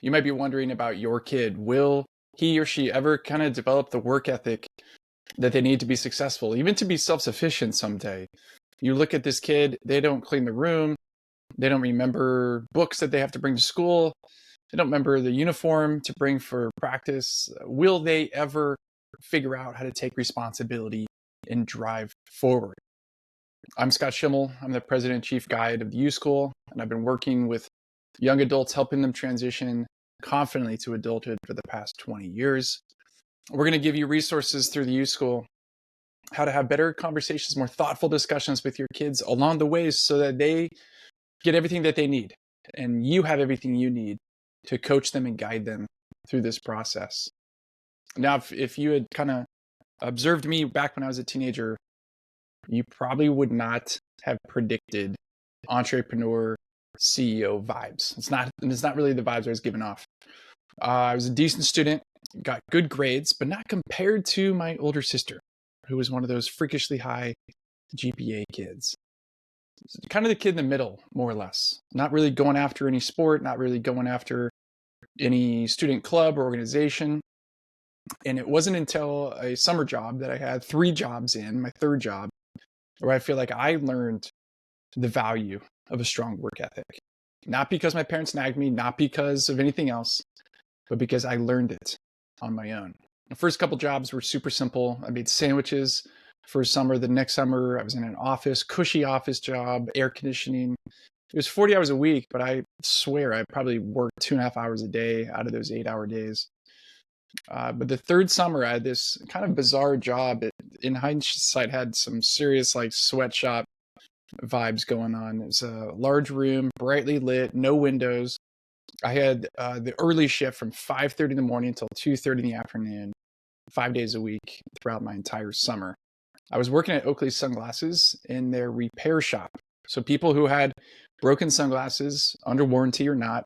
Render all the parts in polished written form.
You might be wondering about your kid. Will he or she ever kind of develop the work ethic that they need to be successful, even to be self-sufficient someday? You look at this kid, they don't clean the room, they don't remember books that they have to bring to school, they don't remember the uniform to bring for practice. Will they ever figure out how to take responsibility and drive forward? I'm Scott Schimmel. I'm the president and chief guide of the YouSchool, and I've been working with young adults, helping them transition confidently to adulthood for the past 20 years. We're going to give you resources through the YouSchool, how to have better conversations, more thoughtful discussions with your kids along the way so that they get everything that they need and you have everything you need to coach them and guide them through this process. Now, if you had kind of observed me back when I was a teenager, you probably would not have predicted entrepreneur CEO vibes. It's not really the vibes I was giving off. I was a decent student, got good grades, but not compared to my older sister, who was one of those freakishly high GPA kids. Kind of the kid in the middle, more or less. Not really going after any sport, not really going after any student club or organization. And it wasn't until a summer job that I had 3 jobs in, my third job, where I feel like I learned the value of a strong work ethic. Not because my parents nagged me, not because of anything else, but because I learned it on my own. The first couple jobs were super simple. I made sandwiches for a summer. The next summer, I was in an office, cushy office job, air conditioning. It was 40 hours a week, but I swear I probably worked 2.5 hours a day out of those 8-hour days. But the third summer, I had this kind of bizarre job. It, in hindsight, had some serious like sweatshop vibes going on. It was a large room, brightly lit, no windows. I had the early shift from 5:30 in the morning until 2:30 in the afternoon, 5 days a week throughout my entire summer. I was working at Oakley Sunglasses in their repair shop. So people who had broken sunglasses, under warranty or not,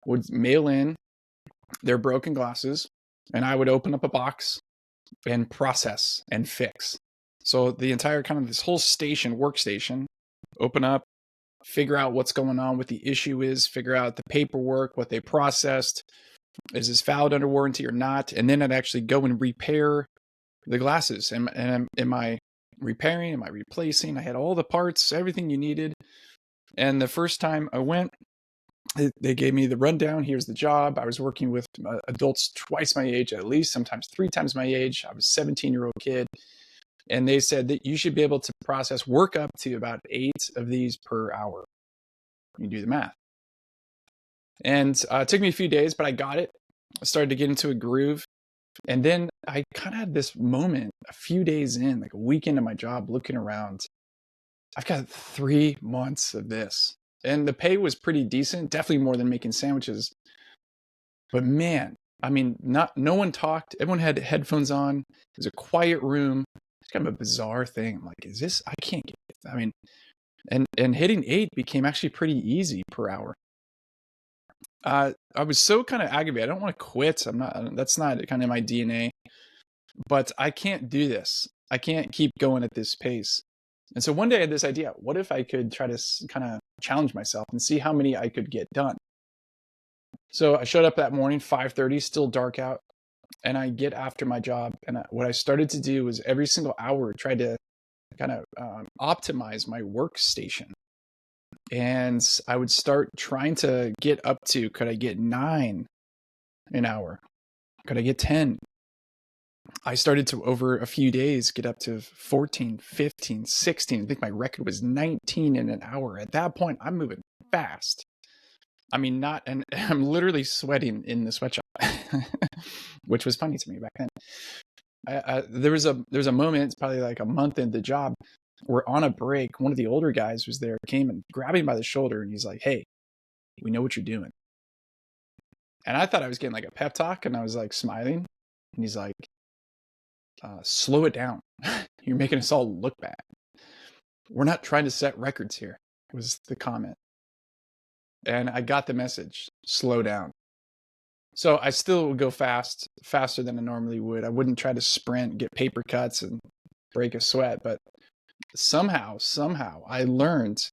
would mail in their broken glasses, and I would open up a box and process and fix. So the entire kind of this whole station, workstation, open up, figure out what's going on, what the issue is, figure out the paperwork, what they processed, is this valid under warranty or not, and then I'd actually go and repair the glasses. And am I repairing? Am I replacing? I had all the parts, everything you needed. And the first time I went, they gave me the rundown. Here's the job. I was working with adults twice my age, at least, sometimes 3 times my age. I was a 17-year-old kid. And they said that you should be able to process work up to about 8 of these per hour. You do the math. And it took me a few days, but I got it. I started to get into a groove. And then I kind of had this moment a few days in, like a week into my job, looking around. I've got 3 months of this. And the pay was pretty decent, definitely more than making sandwiches. But man, I mean, no one talked. Everyone had headphones on. It was a quiet room. It's kind of a bizarre thing. I'm like, is this, I can't get it. I mean, and hitting 8 became actually pretty easy per hour. I was so kind of aggravated. I don't want to quit. That's not kind of my DNA, but I can't do this. I can't keep going at this pace. And so one day I had this idea, what if I could try to kind of challenge myself and see how many I could get done? So I showed up that morning, 5:30, still dark out, and I get after my job. And what I started to do was every single hour try to kind of optimize my workstation. And I would start trying to get up to, could I get 9 an hour? Could I get 10? I started to, over a few days, get up to 14, 15, 16. I think my record was 19 in an hour. At that point, I'm moving fast. I mean, and I'm literally sweating in the sweatshop, which was funny to me back then. There was a moment, it's probably like a month into the job, where on a break, one of the older guys was there, came and grabbed me by the shoulder, and he's like, "Hey, we know what you're doing." And I thought I was getting like a pep talk, and I was like smiling, and he's like, "Slow it down. You're making us all look bad. We're not trying to set records here," was the comment. And I got the message, slow down. So I still would go faster than I normally would. I wouldn't try to sprint, get paper cuts, and break a sweat. But somehow, I learned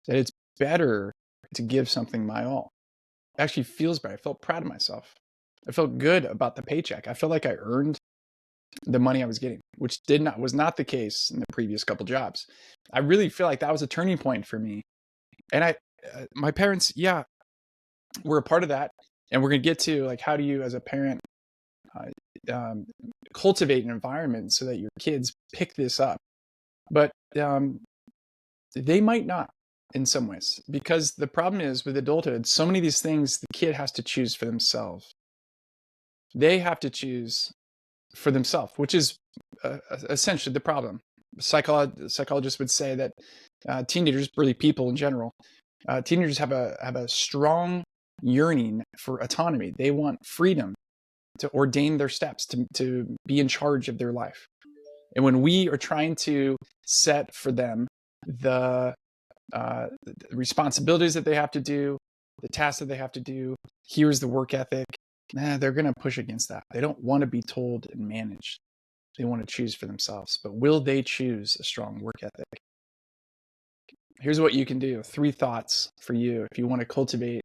that it's better to give something my all. actually feels better. I felt proud of myself. I felt good about the paycheck. I felt like I earned the money I was getting, which was not the case in the previous couple jobs. I really feel like that was a turning point for me. And my parents, yeah, were a part of that. And we're going to get to like, how do you as a parent cultivate an environment so that your kids pick this up? But they might not in some ways, because the problem is with adulthood, so many of these things the kid has to choose for themselves. They have to choose for themselves, which is essentially the problem. Psychologists would say that teenagers, really people in general, teenagers have a strong yearning for autonomy. They want freedom to ordain their steps, to be in charge of their life. And when we are trying to set for them the responsibilities that they have to do, the tasks that they have to do, here's the work ethic, they're going to push against that. They don't want to be told and managed. They want to choose for themselves. But will they choose a strong work ethic? Here's what you can do. 3 thoughts for you if you want to cultivate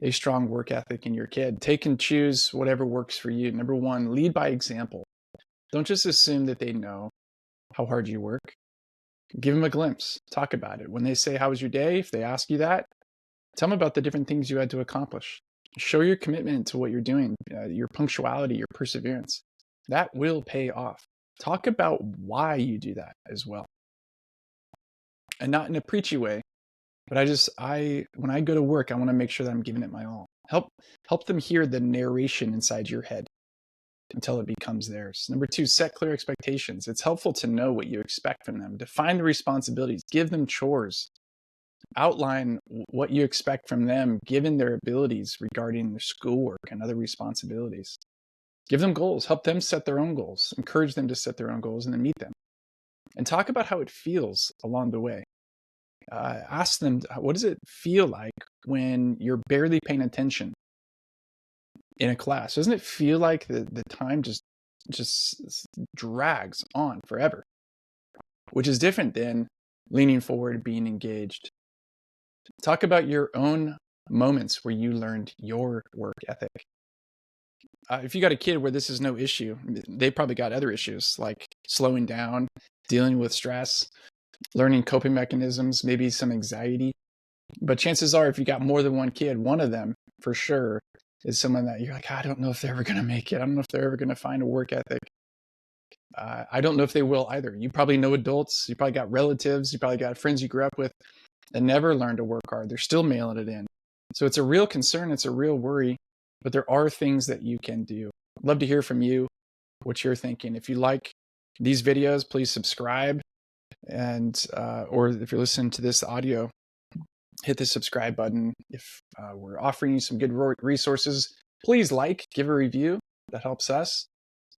a strong work ethic in your kid. Take and choose whatever works for you. Number 1, lead by example. Don't just assume that they know how hard you work. Give them a glimpse. Talk about it. When they say, how was your day? If they ask you that, tell them about the different things you had to accomplish. Show your commitment to what you're doing, your punctuality, your perseverance. That will pay off. Talk about why you do that as well. And not in a preachy way, but when I go to work, I want to make sure that I'm giving it my all. Help them hear the narration inside your head until it becomes theirs. Number 2, set clear expectations. It's helpful to know what you expect from them. Define the responsibilities. Give them chores. Outline what you expect from them given their abilities regarding their schoolwork and other responsibilities. Give them goals. Help them set their own goals. Encourage them to set their own goals and then meet them. And talk about how it feels along the way. Ask them, what does it feel like when you're barely paying attention in a class? Doesn't it feel like the time just drags on forever? Which is different than leaning forward, being engaged. Talk about your own moments where you learned your work ethic. If you got a kid where this is no issue, they probably got other issues like slowing down, dealing with stress, learning coping mechanisms, maybe some anxiety. But chances are, if you got more than one kid, one of them for sure is someone that you're like, I don't know if they're ever going to make it. I don't know if they're ever going to find a work ethic. I don't know if they will either. You probably know adults, you probably got relatives, you probably got friends you grew up with that never learned to work hard. They're still mailing it in. So it's a real concern. It's a real worry, but there are things that you can do. I'd love to hear from you, what you're thinking. If you like these videos, please subscribe. And, or if you're listening to this audio, hit the subscribe button. If we're offering you some good resources, please give a review. That helps us.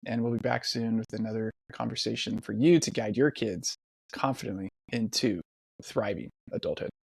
And we'll be back soon with another conversation for you to guide your kids confidently into thriving adulthood.